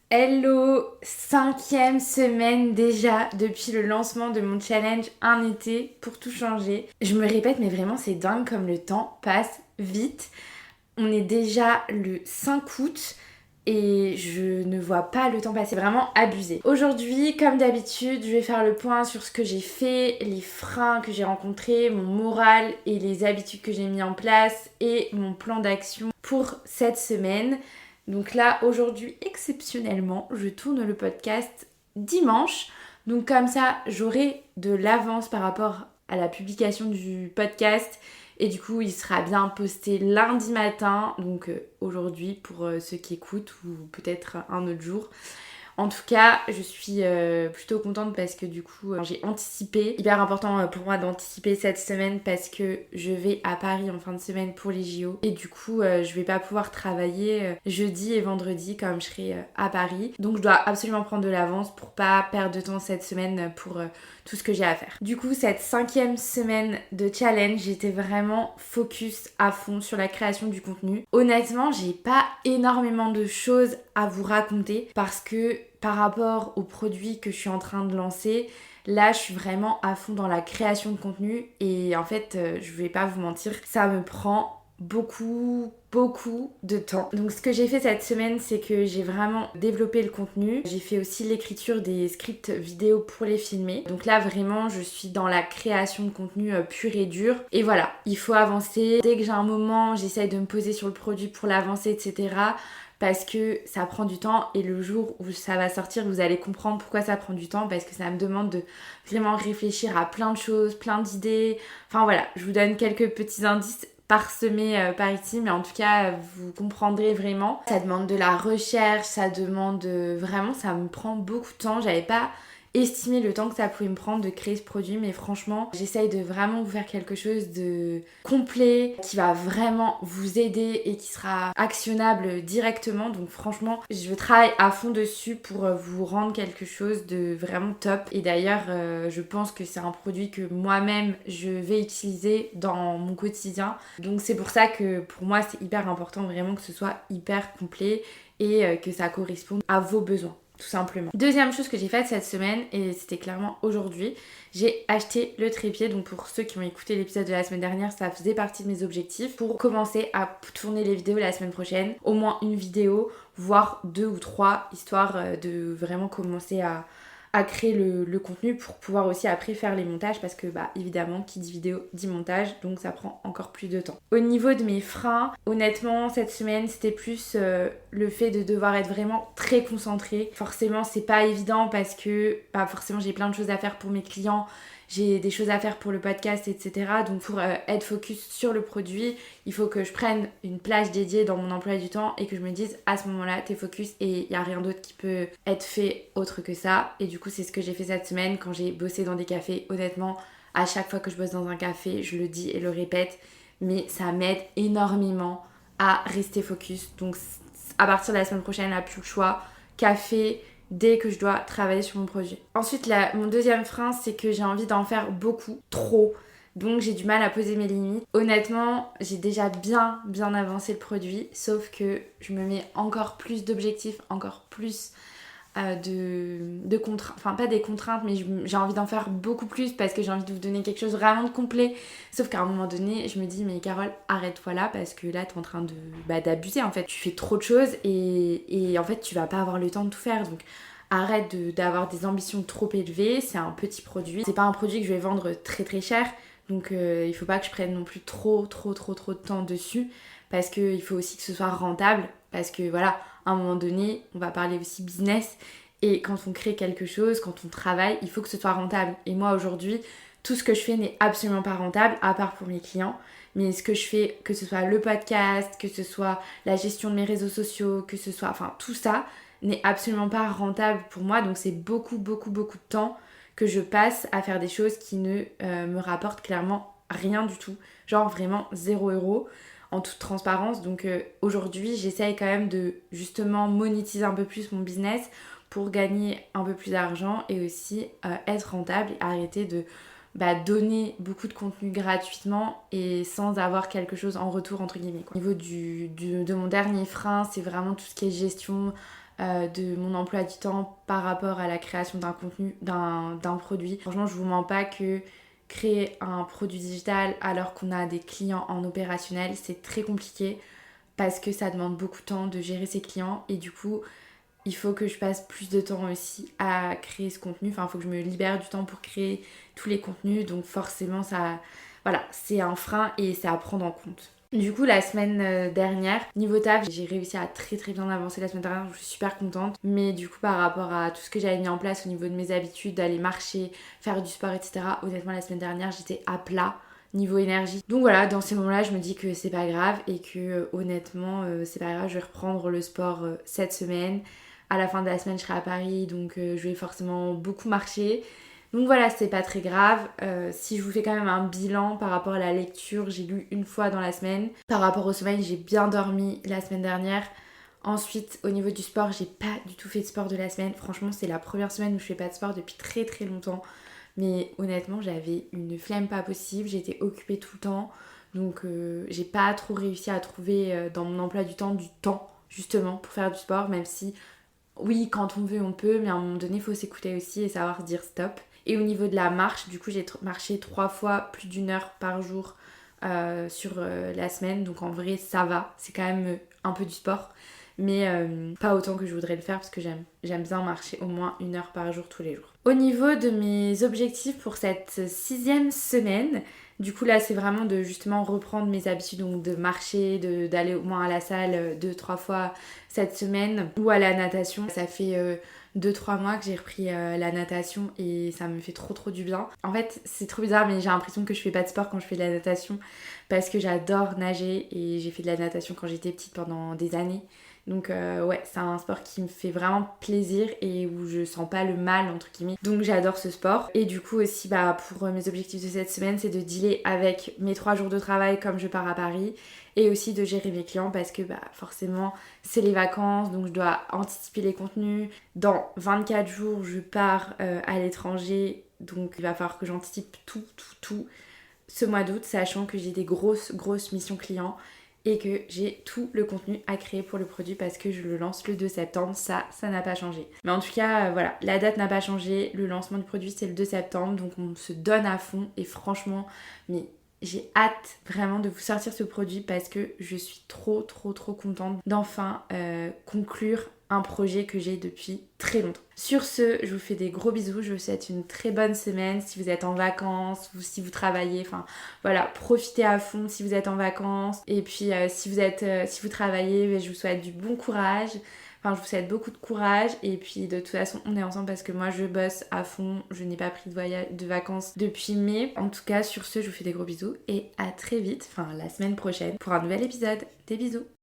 Hello, 5e semaine déjà depuis le lancement de mon challenge un été pour tout changer. Je me répète mais vraiment c'est dingue comme le temps passe vite. On est déjà le 5 août et je ne vois pas le temps passer, vraiment abusé. Aujourd'hui, comme d'habitude, je vais faire le point sur ce que j'ai fait, les freins que j'ai rencontrés, mon moral et les habitudes que j'ai mis en place et mon plan d'action pour cette semaine. Donc là, aujourd'hui, exceptionnellement, je tourne le podcast dimanche. Donc comme ça, j'aurai de l'avance par rapport à la publication du podcast. Et du coup, il sera bien posté lundi matin, donc aujourd'hui pour ceux qui écoutent ou peut-être un autre jour. En tout cas, je suis plutôt contente parce que du coup, j'ai anticipé. Hyper important pour moi d'anticiper cette semaine parce que je vais à Paris en fin de semaine pour les JO. Et du coup, je vais pas pouvoir travailler jeudi et vendredi comme je serai à Paris. Donc, je dois absolument prendre de l'avance pour pas perdre de temps cette semaine pour tout ce que j'ai à faire. Du coup, cette 5e semaine de challenge, j'étais vraiment focus à fond sur la création du contenu. Honnêtement, j'ai pas énormément de choses à vous raconter parce que par rapport aux produits que je suis en train de lancer, là je suis vraiment à fond dans la création de contenu et en fait je vais pas vous mentir, ça me prend beaucoup de temps. Donc ce que j'ai fait cette semaine, c'est que j'ai vraiment développé le contenu. J'ai fait aussi l'écriture des scripts vidéo pour les filmer. Donc là vraiment je suis dans la création de contenu pur et dur. Et voilà, il faut avancer. Dès que j'ai un moment, j'essaye de me poser sur le produit pour l'avancer, etc. Parce que ça prend du temps et le jour où ça va sortir, vous allez comprendre pourquoi ça prend du temps parce que ça me demande de vraiment réfléchir à plein de choses, plein d'idées. Enfin voilà, je vous donne quelques petits indices parsemés par ici, mais en tout cas, vous comprendrez vraiment. Ça demande de la recherche, ça demande vraiment, ça me prend beaucoup de temps. J'avais pas estimé le temps que ça pouvait me prendre de créer ce produit, mais franchement j'essaye de vraiment vous faire quelque chose de complet qui va vraiment vous aider et qui sera actionnable directement. Donc franchement je travaille à fond dessus pour vous rendre quelque chose de vraiment top. Et d'ailleurs je pense que c'est un produit que moi-même je vais utiliser dans mon quotidien, donc c'est pour ça que pour moi c'est hyper important vraiment que ce soit hyper complet et que ça corresponde à vos besoins, tout simplement. Deuxième chose que j'ai faite cette semaine, et c'était clairement aujourd'hui, j'ai acheté le trépied. Donc pour ceux qui ont écouté l'épisode de la semaine dernière, ça faisait partie de mes objectifs pour commencer à tourner les vidéos la semaine prochaine. Au moins une vidéo, voire 2 ou 3, histoire de vraiment commencer à créer le contenu pour pouvoir aussi après faire les montages, parce que bah évidemment qui dit vidéo dit montage, donc ça prend encore plus de temps. Au niveau de mes freins, honnêtement cette semaine c'était plus le fait de devoir être vraiment très concentrée. Forcément c'est pas évident parce que bah forcément j'ai plein de choses à faire pour mes clients, j'ai des choses à faire pour le podcast, etc. Donc pour être focus sur le produit, il faut que je prenne une plage dédiée dans mon emploi du temps et que je me dise à ce moment-là t'es focus et il n'y a rien d'autre qui peut être fait autre que ça. Et du coup c'est ce que j'ai fait cette semaine quand j'ai bossé dans des cafés. Honnêtement, à chaque fois que je bosse dans un café, je le dis et le répète, mais ça m'aide énormément à rester focus. Donc à partir de la semaine prochaine, là plus le choix, café dès que je dois travailler sur mon projet. Ensuite, mon deuxième frein, c'est que j'ai envie d'en faire beaucoup, trop. Donc j'ai du mal à poser mes limites. Honnêtement, j'ai déjà bien avancé le produit, sauf que je me mets encore plus d'objectifs, encore plus de contraintes, enfin pas des contraintes, mais j'ai envie d'en faire beaucoup plus parce que j'ai envie de vous donner quelque chose vraiment de complet. Sauf qu'à un moment donné, je me dis mais Carole, arrête-toi là parce que là t'es en train d'abuser en fait. Tu fais trop de choses et en fait tu vas pas avoir le temps de tout faire. Donc arrête d'avoir des ambitions trop élevées. C'est un petit produit. C'est pas un produit que je vais vendre très très cher. Donc il faut pas que je prenne non plus trop de temps dessus parce qu'il faut aussi que ce soit rentable. Parce que voilà, à un moment donné, on va parler aussi business. Et quand on crée quelque chose, quand on travaille, il faut que ce soit rentable. Et moi aujourd'hui, tout ce que je fais n'est absolument pas rentable, à part pour mes clients. Mais ce que je fais, que ce soit le podcast, que ce soit la gestion de mes réseaux sociaux, que ce soit... Enfin, tout ça n'est absolument pas rentable pour moi. Donc c'est beaucoup de temps que je passe à faire des choses qui ne me rapportent clairement rien du tout. Genre vraiment 0 € en toute transparence. Donc aujourd'hui, j'essaye quand même de justement monétiser un peu plus mon business pour gagner un peu plus d'argent et aussi être rentable et arrêter de donner beaucoup de contenu gratuitement et sans avoir quelque chose en retour entre guillemets quoi. Au niveau de mon dernier frein, c'est vraiment tout ce qui est gestion de mon emploi du temps par rapport à la création d'un contenu, d'un produit. Franchement, je vous mens pas que créer un produit digital alors qu'on a des clients en opérationnel, c'est très compliqué parce que ça demande beaucoup de temps de gérer ses clients et du coup, il faut que je passe plus de temps aussi à créer ce contenu. Enfin, il faut que je me libère du temps pour créer tous les contenus. Donc forcément, ça, voilà, c'est un frein et c'est à prendre en compte. Du coup, la semaine dernière, niveau taf, j'ai réussi à très très bien avancer la semaine dernière, je suis super contente. Mais du coup, par rapport à tout ce que j'avais mis en place au niveau de mes habitudes, d'aller marcher, faire du sport, etc., honnêtement, la semaine dernière, j'étais à plat niveau énergie. Donc voilà, dans ces moments-là, je me dis que c'est pas grave et que honnêtement, c'est pas grave, je vais reprendre le sport cette semaine. À la fin de la semaine, je serai à Paris, donc je vais forcément beaucoup marcher. Donc voilà, c'est pas très grave. Si je vous fais quand même un bilan par rapport à la lecture, j'ai lu une fois dans la semaine. Par rapport au sommeil, j'ai bien dormi la semaine dernière. Ensuite, au niveau du sport, j'ai pas du tout fait de sport de la semaine. Franchement, c'est la première semaine où je fais pas de sport depuis très très longtemps. Mais honnêtement, j'avais une flemme pas possible. J'étais occupée tout le temps. Donc j'ai pas trop réussi à trouver dans mon emploi du temps justement pour faire du sport, même si oui, quand on veut, on peut, mais à un moment donné, il faut s'écouter aussi et savoir dire stop. Et au niveau de la marche, du coup, j'ai marché 3 fois plus d'une heure par jour sur la semaine. Donc en vrai, ça va. C'est quand même un peu du sport. Mais pas autant que je voudrais le faire parce que j'aime bien marcher au moins 1 heure par jour tous les jours. Au niveau de mes objectifs pour cette 6e semaine, du coup là c'est vraiment de justement reprendre mes habitudes, donc de marcher, d'aller au moins à la salle 2-3 fois cette semaine ou à la natation. Ça fait 2-3 mois que j'ai repris la natation et ça me fait trop trop du bien. En fait c'est trop bizarre mais j'ai l'impression que je fais pas de sport quand je fais de la natation parce que j'adore nager et j'ai fait de la natation quand j'étais petite pendant des années. Donc ouais, c'est un sport qui me fait vraiment plaisir et où je sens pas le mal entre guillemets. Donc j'adore ce sport. Et du coup aussi pour mes objectifs de cette semaine, c'est de dealer avec mes 3 jours de travail comme je pars à Paris et aussi de gérer mes clients parce que forcément c'est les vacances donc je dois anticiper les contenus. Dans 24 jours je pars à l'étranger donc il va falloir que j'anticipe tout ce mois d'août sachant que j'ai des grosses missions clients et que j'ai tout le contenu à créer pour le produit parce que je le lance le 2 septembre, ça n'a pas changé. Mais en tout cas, voilà, la date n'a pas changé, le lancement du produit c'est le 2 septembre, donc on se donne à fond et franchement, mais j'ai hâte vraiment de vous sortir ce produit parce que je suis trop contente d'enfin conclure un projet que j'ai depuis très longtemps. Sur ce, je vous fais des gros bisous, je vous souhaite une très bonne semaine si vous êtes en vacances ou si vous travaillez, enfin voilà, profitez à fond si vous êtes en vacances et puis si vous travaillez, je vous souhaite du bon courage. Enfin, je vous souhaite beaucoup de courage et puis de toute façon, on est ensemble parce que moi, je bosse à fond. Je n'ai pas pris de vacances depuis mai. En tout cas, sur ce, je vous fais des gros bisous et à très vite, enfin la semaine prochaine, pour un nouvel épisode. Des bisous!